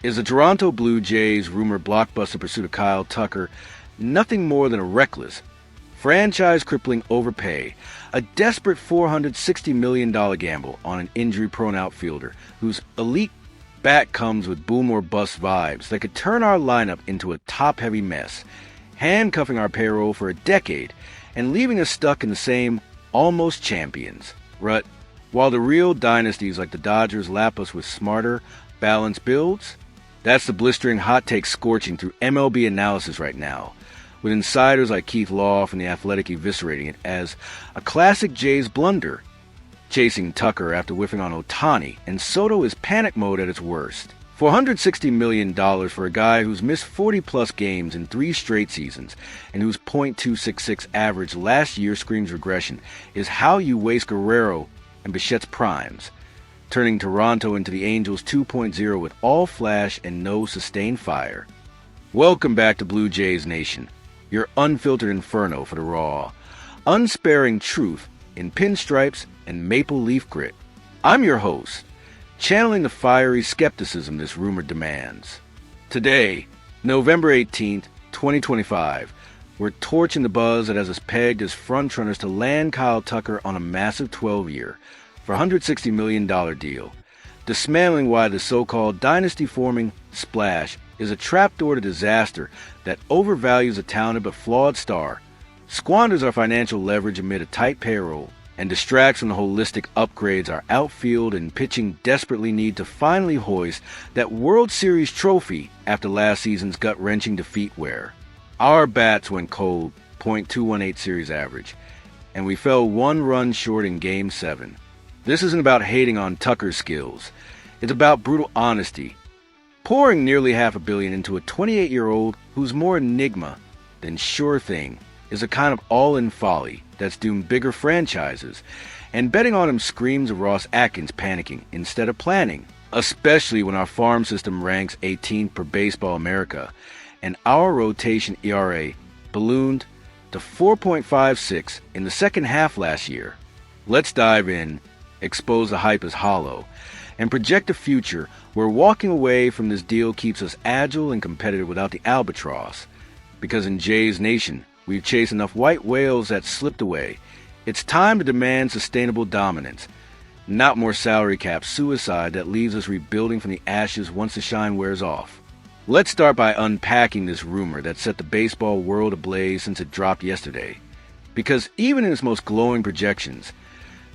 Is the Toronto Blue Jays' rumored blockbuster pursuit of Kyle Tucker nothing more than a reckless, franchise-crippling overpay, a desperate $460 million gamble on an injury-prone outfielder whose elite bat comes with boom or bust vibes that could turn our lineup into a top-heavy mess, handcuffing our payroll for a decade and leaving us stuck in the same almost champions rut, while the real dynasties like the Dodgers lap us with smarter, balanced builds? That's the blistering hot take scorching through MLB analysis right now, with insiders like Keith Law from The Athletic eviscerating it as a classic Jays blunder, chasing Tucker after whiffing on Ohtani, and Soto is panic mode at its worst. $460 million for a guy who's missed 40-plus games in 3 straight seasons and whose .266 average last year screams regression is how you waste Guerrero and Bichette's primes, turning Toronto into the Angels 2.0 with all flash and no sustained fire. Welcome back to Blue Jays Nation, your unfiltered inferno for the raw, unsparing truth in pinstripes and maple leaf grit. I'm your host, channeling the fiery skepticism this rumor demands. Today, November 18th, 2025, we're torching the buzz that has us pegged as frontrunners to land Kyle Tucker on a massive 12-year for $160 million deal, dismantling why the so-called dynasty-forming splash is a trapdoor to disaster that overvalues a talented but flawed star, squanders our financial leverage amid a tight payroll, and distracts from the holistic upgrades our outfield and pitching desperately need to finally hoist that World Series trophy after last season's gut-wrenching defeat where our bats went cold, .218 series average, and we fell 1 run short in Game 7. This isn't about hating on Tucker's skills. It's about brutal honesty, pouring nearly $500 million into a 28-year-old who's more enigma than sure thing is a kind of all-in folly that's doomed bigger franchises, and betting on him screams of Ross Atkins panicking instead of planning, especially when our farm system ranks 18th per Baseball America, and our rotation ERA ballooned to 4.56 in the second half last year. Let's dive in, expose the hype as hollow, and project a future where walking away from this deal keeps us agile and competitive without the albatross. Because in Jays Nation, we've chased enough white whales that slipped away. It's time to demand sustainable dominance, not more salary cap suicide that leaves us rebuilding from the ashes once the shine wears off. Let's start by unpacking this rumor that set the baseball world ablaze since it dropped yesterday. Because even in its most glowing projections,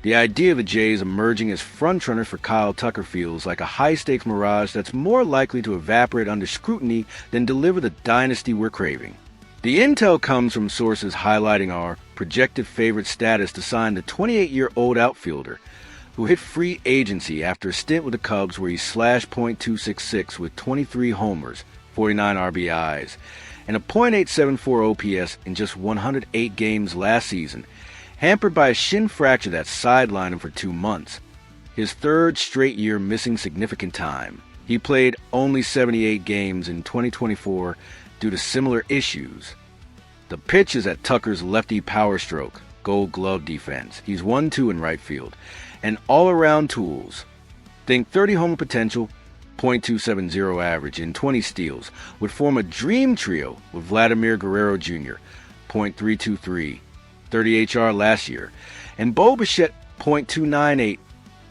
the idea of the Jays emerging as frontrunners for Kyle Tucker feels like a high-stakes mirage that's more likely to evaporate under scrutiny than deliver the dynasty we're craving. The intel comes from sources highlighting our projected favorite status to sign the 28-year-old outfielder who hit free agency after a stint with the Cubs where he slashed .266 with 23 homers, 49 RBIs, and a .874 OPS in just 108 games last season, hampered by a shin fracture that sidelined him for 2 months. His 3rd straight year missing significant time. He played only 78 games in 2024 due to similar issues. The pitch is at Tucker's lefty power stroke, Gold Glove defense. He's 1-2 in right field, and all-around tools. Think 30 homer potential, .270 average, and 20 steals would form a dream trio with Vladimir Guerrero Jr., .323, 30 HR last year, and Bo Bichette .298,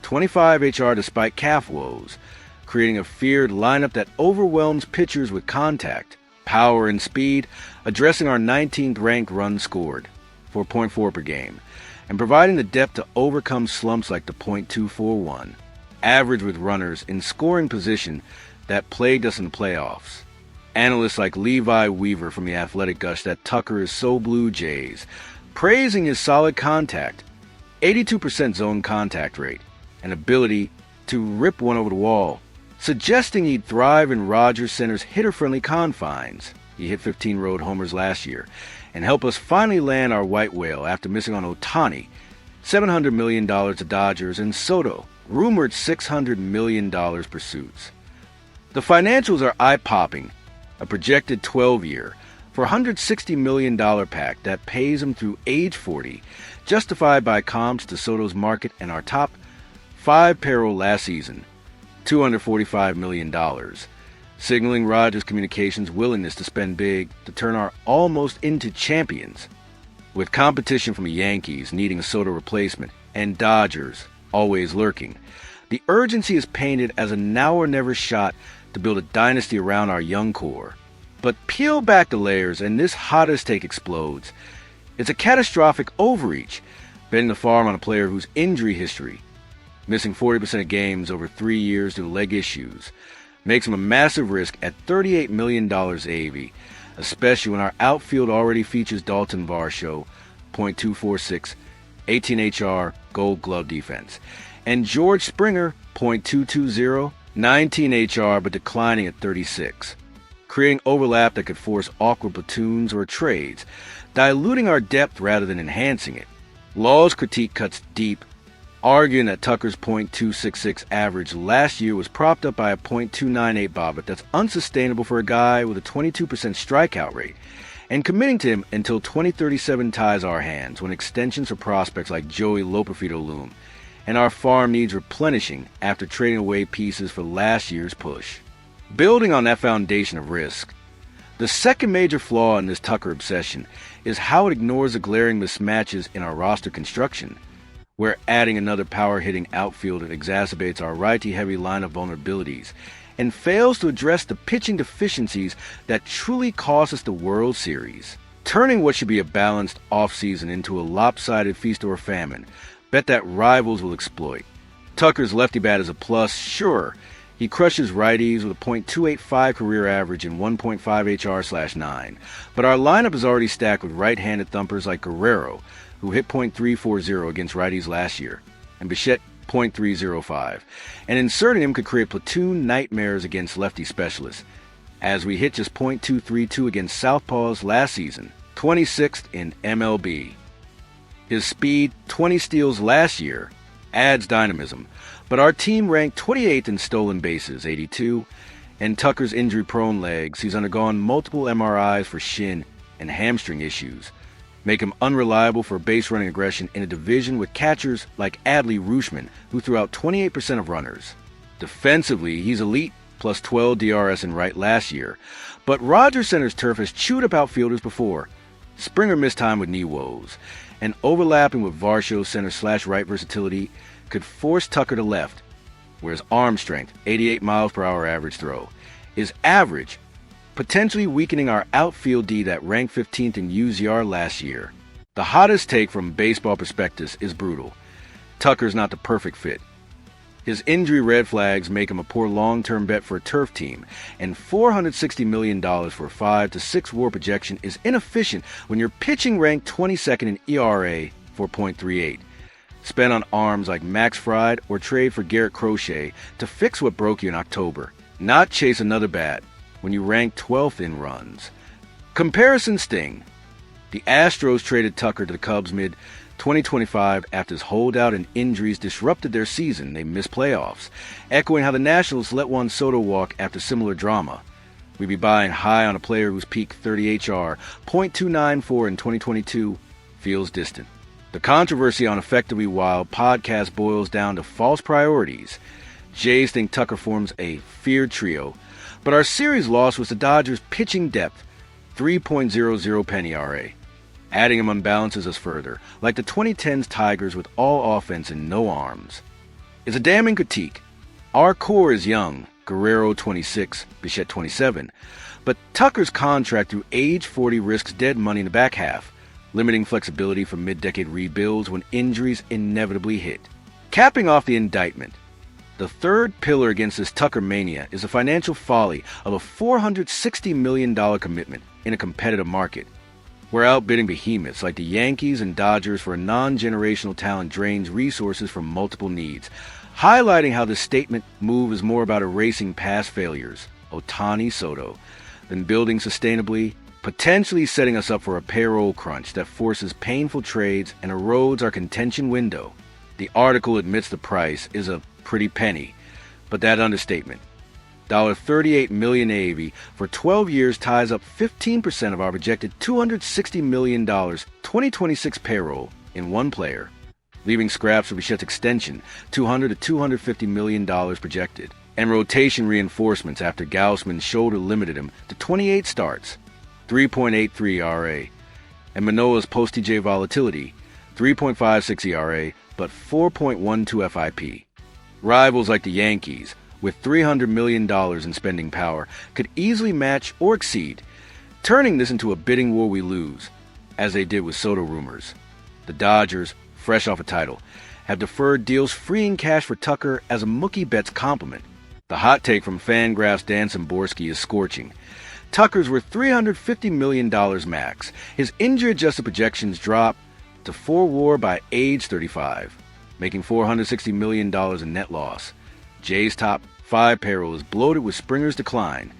25 HR despite calf woes, creating a feared lineup that overwhelms pitchers with contact, power, and speed, addressing our 19th ranked runs scored, 4.4 per game, and providing the depth to overcome slumps like the .241, average with runners in scoring position that plagued us in the playoffs. Analysts like Levi Weaver from The Athletic gush that Tucker is so Blue Jays, praising his solid contact, 82% zone contact rate, and ability to rip one over the wall, suggesting he'd thrive in Rogers Center's hitter-friendly confines. He hit 15 road homers last year, and help us finally land our white whale after missing on Ohtani, $700 million to Dodgers, and Soto, rumored $600 million pursuits. The financials are eye-popping, a projected 12-year, for $160 million pack that pays him through age 40, justified by comps to Soto's market and our top 5 payroll last season, $245 million. signaling Rogers Communications' willingness to spend big to turn our almost into champions. With competition from the Yankees needing a Soto replacement and Dodgers always lurking, the urgency is painted as a now-or-never shot to build a dynasty around our young core. But peel back the layers and this hottest take explodes. It's a catastrophic overreach, betting the farm on a player whose injury history, missing 40% of games over 3 years due to leg issues, makes him a massive risk at $38 million AV, especially when our outfield already features Dalton Varsho, .246, 18 HR, Gold Glove defense, and George Springer, .220, 19 HR but declining at 36, creating overlap that could force awkward platoons or trades, diluting our depth rather than enhancing it. Law's critique cuts deep, arguing that Tucker's .266 average last year was propped up by a .298 bobbit that's unsustainable for a guy with a 22% strikeout rate, and committing to him until 2037 ties our hands when extensions for prospects like Joey Loperfido loom, and our farm needs replenishing after trading away pieces for last year's push. Building on that foundation of risk, the second major flaw in this Tucker obsession is how it ignores the glaring mismatches in our roster construction, where adding another power-hitting outfielder exacerbates our righty-heavy line of vulnerabilities and fails to address the pitching deficiencies that truly cost us the World Series, turning what should be a balanced offseason into a lopsided feast or famine, bet that rivals will exploit. Tucker's lefty bat is a plus, sure. He crushes righties with a .285 career average and 1.5 HR/9, but our lineup is already stacked with right-handed thumpers like Guerrero, who hit .340 against righties last year, and Bichette .305, and inserting him could create platoon nightmares against lefty specialists, as we hit just .232 against southpaws last season, 26th in MLB. His speed, 20 steals last year, adds dynamism, but our team ranked 28th in stolen bases, 82, and Tucker's injury-prone legs, he's undergone multiple MRIs for shin and hamstring issues, make him unreliable for base-running aggression in a division with catchers like Adley Rutschman, who threw out 28% of runners. Defensively, he's elite, plus 12 DRS in right last year, but Rogers Center's turf has chewed up outfielders before. Springer missed time with knee woes, and overlapping with Varsho's center/right versatility could force Tucker to left, where his arm strength, 88 miles per hour average throw, is average, potentially weakening our outfield D that ranked 15th in UZR last year. The hottest take from Baseball Prospectus is brutal. Tucker's not the perfect fit. His injury red flags make him a poor long-term bet for a turf team, and $460 million for a 5 to 6 WAR projection is inefficient when you're pitching ranked 22nd in ERA for .38. Spend on arms like Max Fried or trade for Garrett Crochet to fix what broke you in October, not chase another bat when you rank 12th in runs. Comparison sting. The Astros traded Tucker to the Cubs mid-2025 after his holdout and injuries disrupted their season. They missed playoffs, echoing how the Nationals let Juan Soto walk after similar drama. We'd be buying high on a player whose peak 30 HR, .294 in 2022, feels distant. The controversy on Effectively Wild podcast boils down to false priorities. Jays think Tucker forms a feared trio, but our series loss was the Dodgers' pitching depth, 3.00 penny RA. Adding him unbalances us further, like the 2010s Tigers with all offense and no arms. It's a damning critique. Our core is young, Guerrero 26, Bichette 27, but Tucker's contract through age 40 risks dead money in the back half, limiting flexibility for mid-decade rebuilds when injuries inevitably hit. Capping off the indictment, the third pillar against this Tucker mania is the financial folly of a $460 million commitment in a competitive market. We're outbidding behemoths like the Yankees and Dodgers for a non-generational talent drains resources from multiple needs, highlighting how this statement move is more about erasing past failures, Ohtani Soto, than building sustainably, potentially setting us up for a payroll crunch that forces painful trades and erodes our contention window. The article admits the price is a pretty penny, but that understatement. $38 million AAV for 12 years ties up 15% of our projected $260 million 2026 payroll in one player, leaving scraps for Bichette's extension, $200 to $250 million projected. and rotation reinforcements after Gaussman's shoulder limited him to 28 starts, 3.83 ERA, and Manoah's post-TJ volatility, 3.56 ERA, but 4.12 FIP. Rivals like the Yankees, with $300 million in spending power, could easily match or exceed, turning this into a bidding war we lose, as they did with Soto rumors. The Dodgers, fresh off a title, have deferred deals freeing cash for Tucker as a Mookie Betts compliment. The hot take from Fangraph's Dan Szymborski is scorching. Tucker's worth $350 million max. His injury-adjusted projections drop to 4 WAR by age 35, making $460 million in net loss. Jay's top 5 payroll is bloated with Springer's decline,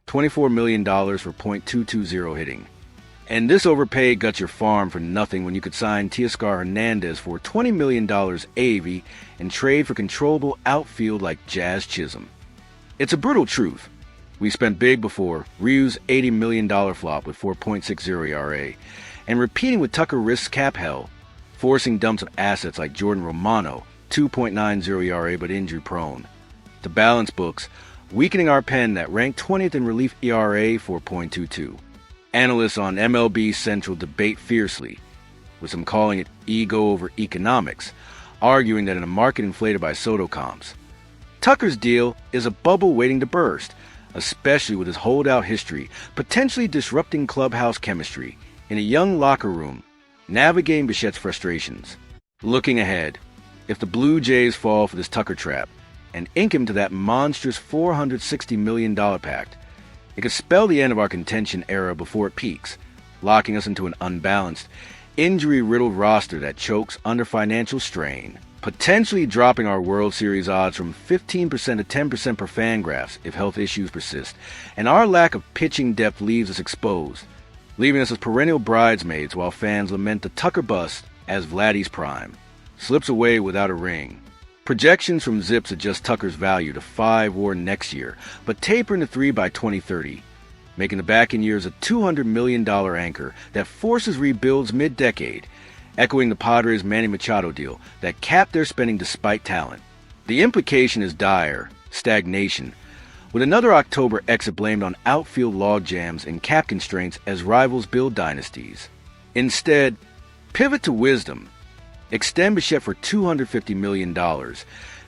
$24 million for .220 hitting. And this overpay guts your farm for nothing when you could sign Teoscar Hernandez for $20 million AV and trade for controllable outfield like Jazz Chisholm. It's a brutal truth. We spent big before Ryu's $80 million flop with 4.60 ERA, and repeating with Tucker risks cap hell, forcing dumps of assets like Jordan Romano, 2.90 ERA but injury-prone. To balance books, weakening our pen that ranked 20th in relief ERA 4.22. Analysts on MLB Central debate fiercely, with some calling it ego over economics, arguing that in a market inflated by Soto comps, Tucker's deal is a bubble waiting to burst, especially with his holdout history, potentially disrupting clubhouse chemistry in a young locker room, navigating Bichette's frustrations. Looking ahead, if the Blue Jays fall for this Tucker trap and ink him to that monstrous $460 million pact, it could spell the end of our contention era before it peaks, locking us into an unbalanced, injury-riddled roster that chokes under financial strain, potentially dropping our World Series odds from 15% to 10% per Fangraphs if health issues persist, and our lack of pitching depth leaves us exposed, leaving us as perennial bridesmaids while fans lament the Tucker bust as Vladdy's prime slips away without a ring. Projections from Zip suggest Tucker's value to 5 WAR next year, but tapering to 3 by 2030, making the back-end years a $200 million anchor that forces rebuilds mid-decade, echoing the Padres' Manny Machado deal that capped their spending despite talent. The implication is dire: stagnation, with another October exit blamed on outfield logjams and cap constraints as rivals build dynasties. Instead, pivot to wisdom. Extend Bichette for $250 million.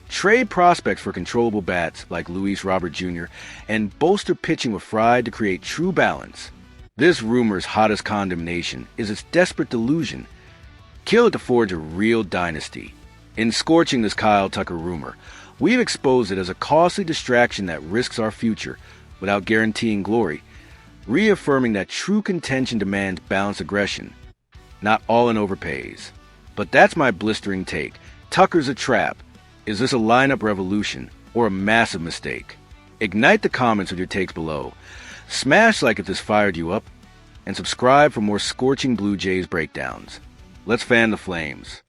Trade prospects for controllable bats like Luis Robert Jr. and bolster pitching with Fried to create true balance. This rumor's hottest condemnation is its desperate delusion. Kill it to forge a real dynasty. In scorching this Kyle Tucker rumor, we've exposed it as a costly distraction that risks our future without guaranteeing glory, reaffirming that true contention demands balanced aggression. Not all in overpays. But that's my blistering take. Tucker's a trap. Is this a lineup revolution or a massive mistake? Ignite the comments with your takes below. Smash like if this fired you up, and subscribe for more scorching Blue Jays breakdowns. Let's fan the flames.